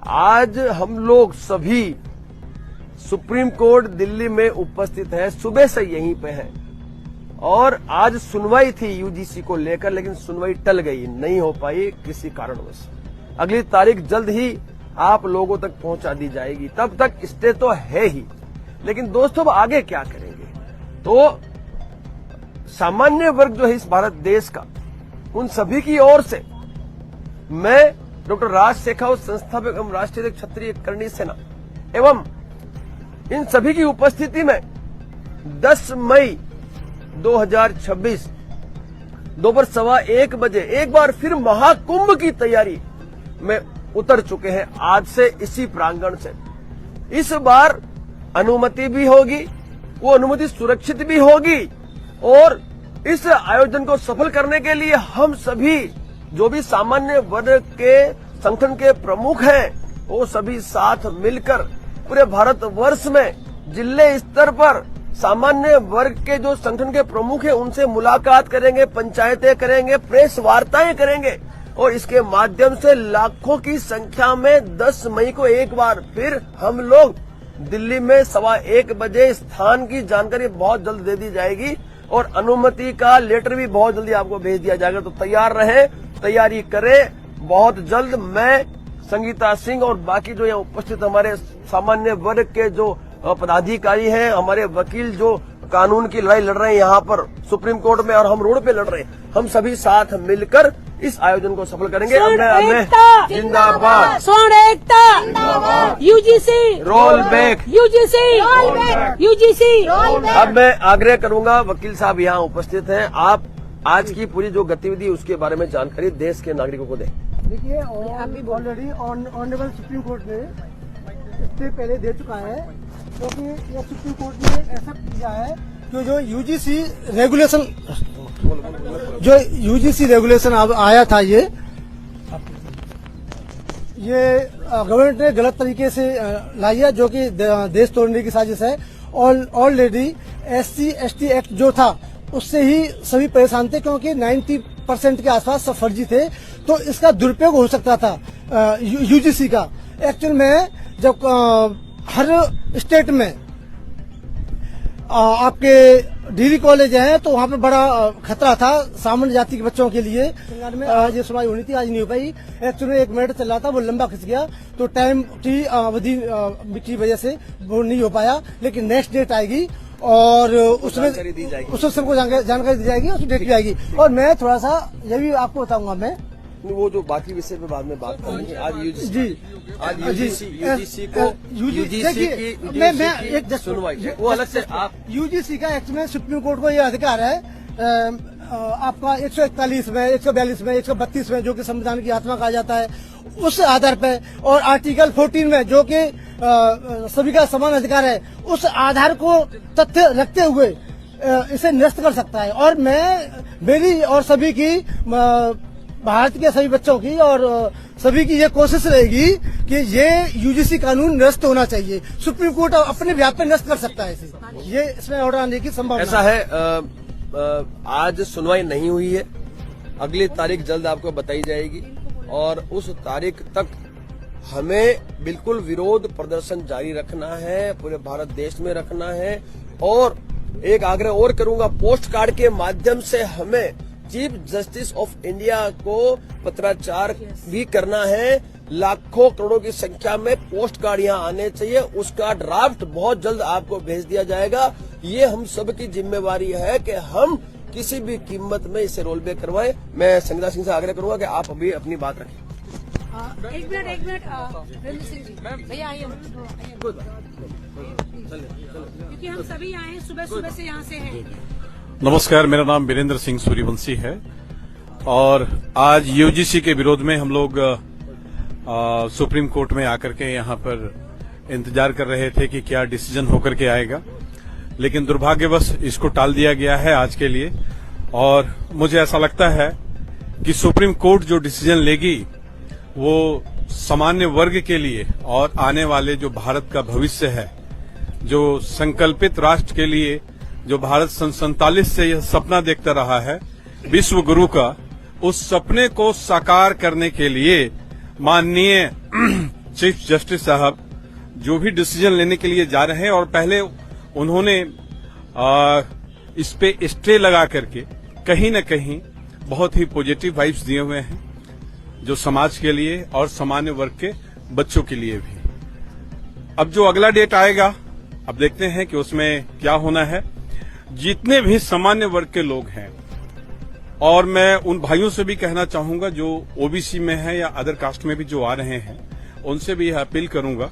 आज हम लोग सभी सुप्रीम कोर्ट दिल्ली में उपस्थित हैं, सुबह से यहीं पे हैं और आज सुनवाई थी यूजीसी को लेकर, लेकिन सुनवाई टल गई, नहीं हो पाई किसी कारणवश। अगली तारीख जल्द ही आप लोगों तक पहुंचा दी जाएगी, तब तक स्टे तो है ही। लेकिन दोस्तों अब आगे क्या करेंगे? तो सामान्य वर्ग जो है इस भारत देश का, उन सभी की ओर से मैं डॉक्टर राज शेखावत संस्थापक एवं राष्ट्रीय क्षत्रिय करणी सेना एवं इन सभी की उपस्थिति में 10 मई 2026 दोपहर 1:15 बजे एक बार फिर महाकुंभ की तैयारी में उतर चुके हैं। आज से इसी प्रांगण से इस बार अनुमति भी होगी, वो अनुमति सुरक्षित भी होगी और इस आयोजन को सफल करने के लिए हम सभी जो भी सामान्य वर्ग के संगठन के प्रमुख हैं, वो सभी साथ मिलकर पूरे भारत वर्ष में जिले स्तर पर सामान्य वर्ग के जो संगठन के प्रमुख हैं उनसे मुलाकात करेंगे, पंचायतें करेंगे, प्रेस वार्ताएं करेंगे और इसके माध्यम से लाखों की संख्या में 10 मई को एक बार फिर हम लोग दिल्ली में 1:15 बजे स्थान की जानकारी बहुत जल्द दे दी जाएगी और अनुमति का लेटर भी बहुत जल्दी आपको भेज दिया जाएगा। तो तैयार रहें, तैयारी करें। बहुत जल्द मैं, संगीता सिंह और बाकी जो यहाँ उपस्थित हमारे सामान्य वर्ग के जो पदाधिकारी हैं, हमारे वकील जो कानून की लड़ाई लड़ रहे हैं यहाँ पर सुप्रीम कोर्ट में और हम रोड पे लड़ रहे हैं, हम सभी साथ मिलकर इस आयोजन को सफल करेंगे। जिंदाबाद, स्वर्ण एकता, यूजीसी रोल बैक, यूजीसी। अब मैं आग्रह करूंगा, वकील साहब यहाँ उपस्थित हैं, आप आज की पूरी जो गतिविधि उसके बारे में जानकारी देश के नागरिकों को दें। देखिए, ऑलरेडी ऑनरेबल सुप्रीम कोर्ट ने इससे पहले दे चुका है, क्योंकि ये सुप्रीम कोर्ट ने ऐसा किया है कि जो यूजीसी रेगुलेशन अब आया था, ये गवर्नमेंट ने गलत तरीके से लाई है, जो कि देश तोड़ने की साजिश है। ऑलरेडी SC/ST एक्ट जो था उससे ही सभी परेशान थे, क्योंकि 90% के आसपास सब फर्जी थे, तो इसका दुरुपयोग हो सकता था यूजीसी का। एक्चुअल में जब हर स्टेट में आपके डिग्री कॉलेज हैं तो वहाँ पे बड़ा खतरा था सामान्य जाति के बच्चों के लिए। में ये सुनवाई होनी थी, आज नहीं हो पाई। एक्चुअली में 1 मिनट चल रहा था, वो लंबा खिंच गया, तो टाइम की अवधि की वजह से वो नहीं हो पाया। लेकिन नेक्स्ट डेट आएगी और उसमें सबको जानकारी दी जाएगी, उसमें डेट भी आएगी। और मैं थोड़ा सा ये भी आपको बताऊंगा, मैं वो जो बाकी विषय पे बाद में बात करेंगे। आज यूजीसी मैं एक सुनवाई वो अलग से आप यूजीसी का एक्ट में सुप्रीम कोर्ट को ये अधिकार है आपका 141 में, 142 में, 132 में, जो कि संविधान की आत्मा कहा जाता है, उस आधार पर, और आर्टिकल 14 में जो कि सभी का समान अधिकार है, उस आधार को तथ्य रखते हुए इसे निरस्त कर सकता है। और मेरी और सभी की, भारत के सभी बच्चों की और सभी की ये कोशिश रहेगी कि ये यूजीसी कानून निरस्त होना चाहिए। सुप्रीम कोर्ट अपने व्याप पे निरस्त कर सकता है इसे, ये इसमें ऑर्डर आने की संभावना ऐसा है। आज सुनवाई नहीं हुई है, अगली तारीख जल्द आपको बताई जाएगी और उस तारीख तक हमें बिल्कुल विरोध प्रदर्शन जारी रखना है, पूरे भारत देश में रखना है। और एक आग्रह और करूंगा, पोस्ट कार्ड के माध्यम से हमें चीफ जस्टिस ऑफ इंडिया को पत्राचार भी करना है। लाखों करोड़ों की संख्या में पोस्ट कार्ड यहाँ आने चाहिए, उसका ड्राफ्ट बहुत जल्द आपको भेज दिया जाएगा। ये हम सबकी जिम्मेवारी है कि हम किसी भी कीमत में इसे रोल बैक करवाएं। मैं संगीता सिंह से आग्रह करूंगा कि आप अभी अपनी बात रखें। एक मिनट भैया आइए, क्योंकि हम सभी आए हैं, सुबह से यहाँ से हैं। नमस्कार, मेरा नाम वीरेंद्र सिंह सूर्यवंशी है और आज यूजीसी के विरोध में हम लोग सुप्रीम कोर्ट में आकर के यहाँ पर इंतजार कर रहे थे कि क्या डिसीजन होकर के आएगा, लेकिन दुर्भाग्यवश इसको टाल दिया गया है आज के लिए। और मुझे ऐसा लगता है कि सुप्रीम कोर्ट जो डिसीजन लेगी वो सामान्य वर्ग के लिए और आने वाले जो भारत का भविष्य है, जो संकल्पित राष्ट्र के लिए जो भारत सन 47 से यह सपना देखता रहा है विश्व गुरु का, उस सपने को साकार करने के लिए माननीय चीफ जस्टिस साहब जो भी डिसीजन लेने के लिए जा रहे हैं, और पहले उन्होंने इस पे स्टे लगा करके कहीं न कहीं बहुत ही पॉजिटिव वाइब्स दिए हुए हैं, जो समाज के लिए और सामान्य वर्ग के बच्चों के लिए भी। अब जो अगला डेट आएगा, अब देखते हैं कि उसमें क्या होना है। जितने भी सामान्य वर्ग के लोग हैं, और मैं उन भाइयों से भी कहना चाहूंगा जो ओबीसी में हैं या अदर कास्ट में भी जो आ रहे हैं, उनसे भी यह अपील करूंगा